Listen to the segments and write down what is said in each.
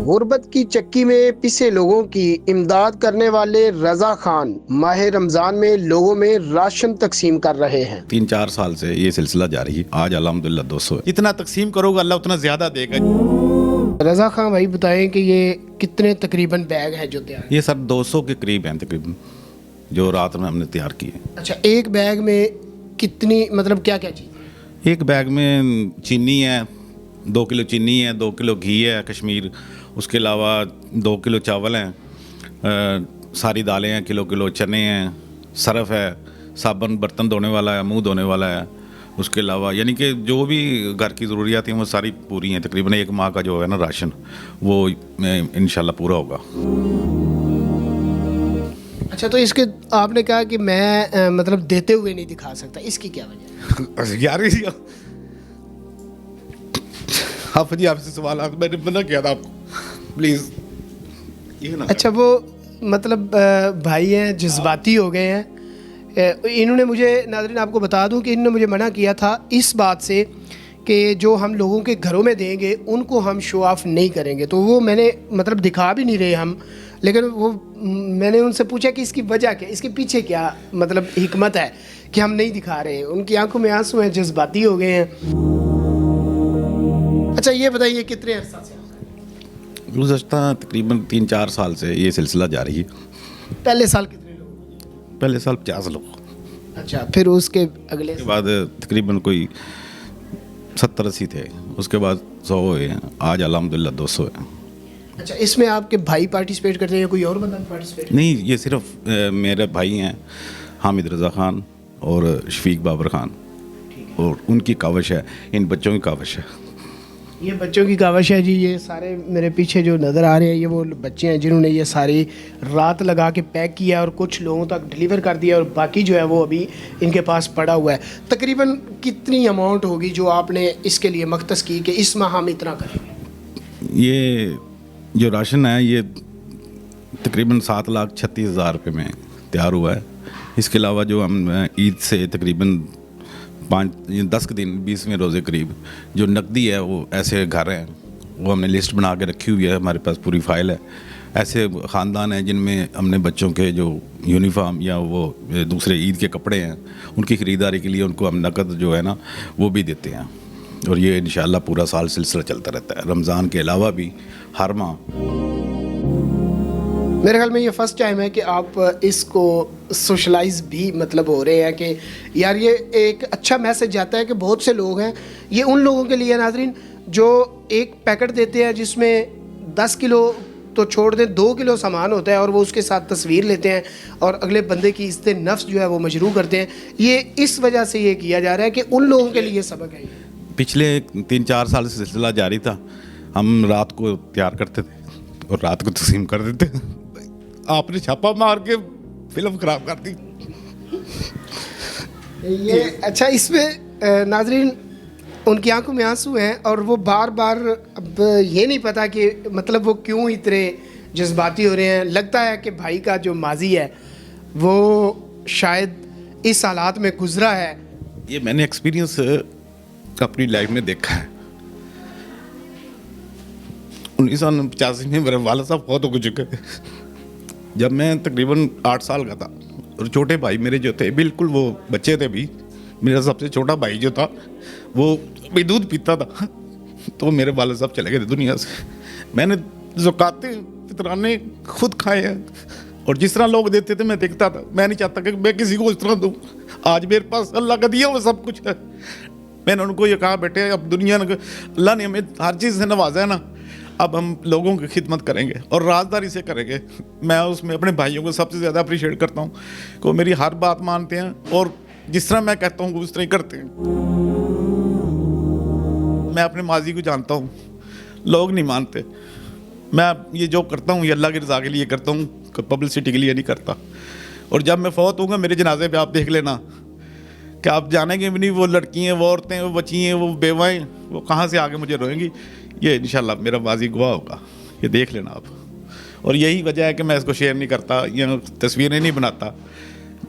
غربت کی چکی میں پسے لوگوں کی امداد کرنے والے رضا خان ماہ رمضان میں لوگوں میں راشن تقسیم کر رہے ہیں۔ 3-4 سال سے یہ سلسلہ جاری ہے۔ آج الحمدللہ 200 ہے۔ جتنا تقسیم کرو گا اللہ اتنا زیادہ دے گا۔ رضا خان بھائی بتائیں کہ یہ کتنے تقریباً بیگ ہیں جو تیار؟ یہ سر 200 کے قریب ہیں تقریباً جو رات میں ہم نے تیار کیے۔ اچھا، ایک بیگ میں کتنی مطلب کیا کیا چیز؟ ایک بیگ میں چینی ہے، 2 کلو چینی ہے، 2 کلو گھی ہے کشمیر، اس کے علاوہ 2 کلو چاول ہیں، ساری دالیں ہیں، کلو چنے ہیں، صرف ہے، صابن برتن دھونے والا ہے، منہ دھونے والا ہے، اس کے علاوہ یعنی کہ جو بھی گھر کی ضروریات ہیں وہ ساری پوری ہیں۔ تقریباً 1 ماہ کا جو ہے نا راشن وہ انشاءاللہ پورا ہوگا۔ اچھا، تو اس کے آپ نے کہا کہ میں مطلب دیتے ہوئے نہیں دکھا سکتا، اس کی کیا وجہ ہے؟ یار آپ جی آپ سے سوالات میں نے منع کیا تھا آپ کو، پلیز۔ اچھا، وہ مطلب بھائی ہیں جذباتی ہو گئے ہیں۔ انہوں نے مجھے، ناظرین آپ کو بتا دوں کہ انہوں نے مجھے منع کیا تھا اس بات سے کہ جو ہم لوگوں کے گھروں میں دیں گے ان کو ہم شو آف نہیں کریں گے، تو وہ میں نے مطلب دکھا بھی نہیں رہے ہم، لیکن وہ میں نے ان سے پوچھا کہ اس کی وجہ کیا، اس کے پیچھے کیا مطلب حکمت ہے کہ ہم نہیں دکھا رہے ہیں۔ ان کی آنکھوں میں آنسو ہیں، جذباتی ہو گئے ہیں۔ اچھا، یہ بتائیے کتنے عرصہ سے؟ گزشتہ تقریباً 3-4 سال سے یہ سلسلہ جاری ہے۔ پہلے سال کتنے لوگ؟ پہلے سال 50 لوگ۔ اچھا، پھر اس کے اگلے کے بعد تقریباً کوئی 70-80 تھے، اس کے بعد 100 ہوئے ہیں، آج الحمدللہ 200 ہے۔ اچھا، اس میں آپ کے بھائی پارٹیسپیٹ کرتے ہیں یا کوئی اور بندہ پارٹیسپیٹ؟ نہیں، یہ صرف میرے بھائی ہیں حامد رضا خان اور شفیق بابر خان، اور ان کی کاوش ہے، ان بچوں کی کاوش ہے۔ یہ بچوں کی کاوش ہے جی۔ یہ سارے میرے پیچھے جو نظر آ رہے ہیں یہ وہ بچے ہیں جنہوں نے یہ ساری رات لگا کے پیک کیا اور کچھ لوگوں تک ڈلیور کر دیا، اور باقی جو ہے وہ ابھی ان کے پاس پڑا ہوا ہے۔ تقریباً کتنی اماؤنٹ ہوگی جو آپ نے اس کے لیے مختص کی کہ اس ماہ ہم اتنا کریں گے؟ یہ جو راشن ہے یہ تقریباً 7,36,000 روپے میں تیار ہوا ہے۔ اس کے علاوہ جو ہم عید سے تقریباً 10 دن 20ویں روزے قریب جو نقدی ہے وہ ایسے گھر ہیں، وہ ہم نے لسٹ بنا کے رکھی ہوئی ہے، ہمارے پاس پوری فائل ہے۔ ایسے خاندان ہیں جن میں ہم نے بچوں کے جو یونیفارم یا وہ دوسرے عید کے کپڑے ہیں ان کی خریداری کے لیے ان کو ہم نقد جو ہے نا وہ بھی دیتے ہیں، اور یہ انشاءاللہ پورا سال سلسلہ چلتا رہتا ہے، رمضان کے علاوہ بھی ہر ماہ۔ میرے خیال میں یہ فرسٹ ٹائم ہے کہ آپ اس کو سوشلائز بھی مطلب ہو رہے ہیں کہ یار یہ ایک اچھا میسج جاتا ہے کہ بہت سے لوگ ہیں، یہ ان لوگوں کے لیے ناظرین جو ایک پیکٹ دیتے ہیں جس میں 10 کلو تو چھوڑ دیں 2 کلو سامان ہوتا ہے، اور وہ اس کے ساتھ تصویر لیتے ہیں اور اگلے بندے کی عزت نفس جو ہے وہ مجروح کرتے ہیں۔ یہ اس وجہ سے یہ کیا جا رہا ہے کہ ان لوگوں کے لیے سبق ہے۔ پچھلے 3-4 سال سے سلسلہ جاری تھا، ہم رات کو تیار کرتے تھے اور رات کو تقسیم کر دیتے۔ آپ نے چھاپا مار کے فلم خراب کر دی۔ اچھا، اس میں ناظرین ان کی آنکھوں میں آنسو ہیں، اور وہ بار بار اب یہ نہیں پتا کہ مطلب وہ کیوں اتنے جذباتی ہو رہے ہیں۔ لگتا ہے کہ بھائی کا جو ماضی ہے وہ شاید اس حالات میں گزرا ہے۔ یہ میں نے ایکسپیرینس اپنی لائف میں دیکھا ہے۔ 1985 میں میرے والد صاحب فوت ہو چکے تھے جب میں تقریباً 8 سال کا تھا، اور چھوٹے بھائی میرے جو تھے بالکل وہ بچے تھے بھی، میرا سب سے چھوٹا بھائی جو تھا وہ بھی دودھ پیتا تھا، تو میرے والد صاحب چلے گئے تھے دنیا سے۔ میں نے زکاتیں فطرانے خود کھائے ہیں، اور جس طرح لوگ دیتے تھے میں دیکھتا تھا۔ میں نہیں چاہتا کہ میں کسی کو اس طرح دوں۔ آج میرے پاس اللہ کا دیا وہ سب کچھ ہے۔ میں نے ان کو یہ کہا بیٹے اب دنیا نے اللہ نے ہمیں ہر چیز سے نوازا ہے نا، اب ہم لوگوں کی خدمت کریں گے اور رازداری سے کریں گے۔ میں اس میں اپنے بھائیوں کو سب سے زیادہ اپریشیٹ کرتا ہوں کہ وہ میری ہر بات مانتے ہیں، اور جس طرح میں کہتا ہوں وہ اس طرح ہی کرتے ہیں۔ میں اپنے ماضی کو جانتا ہوں، لوگ نہیں مانتے۔ میں یہ جو کرتا ہوں یہ اللہ کی رضا کے لیے کرتا ہوں، پبلسٹی کے لیے نہیں کرتا۔ اور جب میں فوت ہوں گا میرے جنازے پہ آپ دیکھ لینا کہ آپ جانیں گے بھی نہیں، وہ لڑکی ہیں، وہ عورتیں، وہ بچی ہیں، وہ بیوائیں، وہ کہاں سے آگے مجھے روئیں گی۔ یہ انشاءاللہ میرا ماضی گواہ ہوگا، یہ دیکھ لینا آپ۔ اور یہی وجہ ہے کہ میں اس کو شیئر نہیں کرتا یا تصویریں نہیں بناتا۔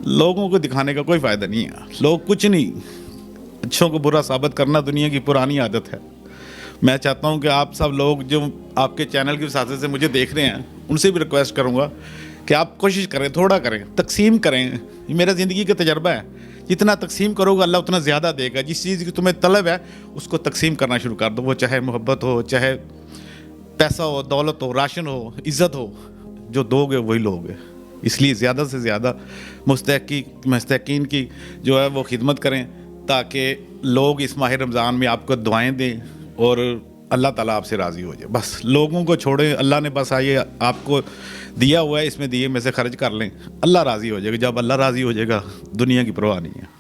لوگوں کو دکھانے کا کوئی فائدہ نہیں ہے، لوگ کچھ نہیں، اچھوں کو برا ثابت کرنا دنیا کی پرانی عادت ہے۔ میں چاہتا ہوں کہ آپ سب لوگ جو آپ کے چینل کی وساطت سے مجھے دیکھ رہے ہیں ان سے بھی ریکویسٹ کروں گا کہ آپ کوشش کریں، تھوڑا کریں، تقسیم کریں. یہ میرا زندگی کا تجربہ ہے، جتنا تقسیم کرو گا اللہ اتنا زیادہ دے گا. جس چیز کی تمہیں طلب ہے اس کو تقسیم کرنا شروع کر دو، وہ چاہے محبت ہو، چاہے پیسہ ہو، دولت ہو، راشن ہو، عزت ہو، جو دو گے وہی لو گے. اس لیے زیادہ سے زیادہ مستحقین کی جو ہے وہ خدمت کریں تاکہ لوگ اس ماہ رمضان میں آپ کو دعائیں دیں اور اللہ تعالیٰ آپ سے راضی ہو جائے. بس لوگوں کو چھوڑیں، اللہ نے بس آئیے آپ کو دیا ہوا ہے، اس میں دیے میں سے خرچ کر لیں، اللہ راضی ہو جائے گا. جب اللہ راضی ہو جائے گا دنیا کی پرواہ نہیں ہے.